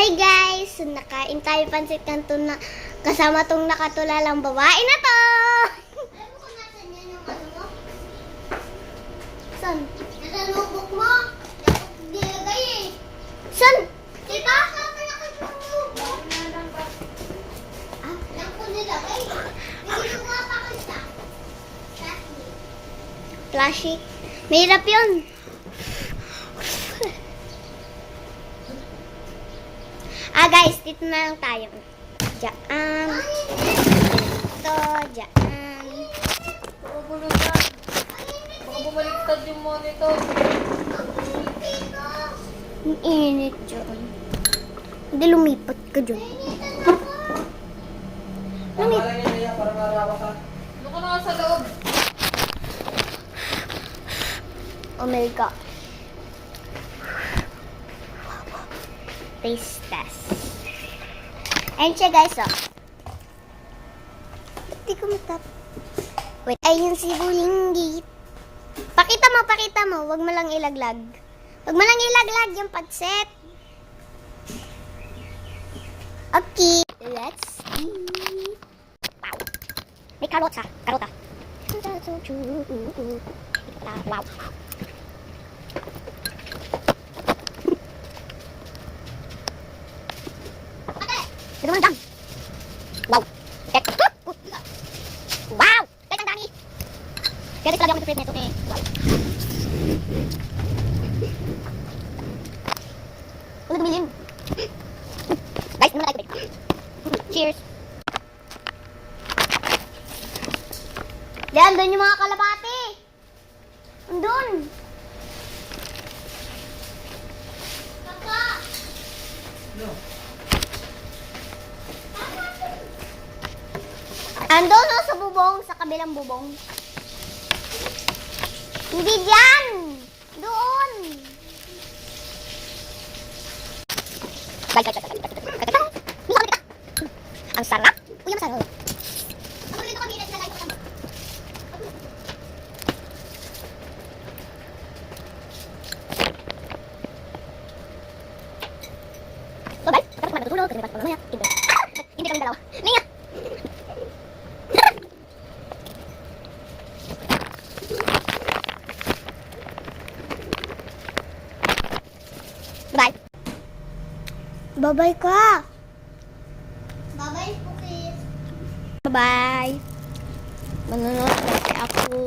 Hi guys! So, nakain tayo pansit canton na kasama tong nakatulalang babae na to! Alam mo kung nasan yan yung ano mo? Saan? Nasa notebook mo? Yung nilagay eh. Saan? Diba? Saan na notebook? Ah? Lang ko nilagay. Hindi ko nga pakita. Flashy. Mahirap yun. Guys, dito na lang tayo. Diyan. Ito, diyan. Baka bumaliktad yung monitor. Ang init dyan. Hindi lumipat ka dyan. Tamalan niya niya para marawa ka. Ano ka na sa loob? Oh my God. Taste test. Ayan siya guys, oh. Hindi ko matap. Wait, ayun si Bulinggit. Pakita mo. Huwag mo lang ilaglag. Huwag mo lang ilaglag yung pansit. Okay, let's eat. Wow. May karot ha. Karot ha. Wow. Ito naman dam. Wow. Wow! Guys, ang dami. Kaya talaga ako ito eh. Wow. Huwag dumilin. Guys, muna tayo tubig. Cheers. Diyan, doon yung mga kalapati. Andun. Kaka. No. Andun no, sa bubong, sa kabilang bubong. Hindi dyan! Doon! Guys. Ang sarap! Uy, ang sarap! Ako dito kami, naglalay ko kami. Babay! Tapos matutulog, kasi dapat mamaya. Hindi kami dalawa. Linga! Bye. Bye-bye ka. Bye-bye, Pukis. Bye-bye. Manonood kasi ako.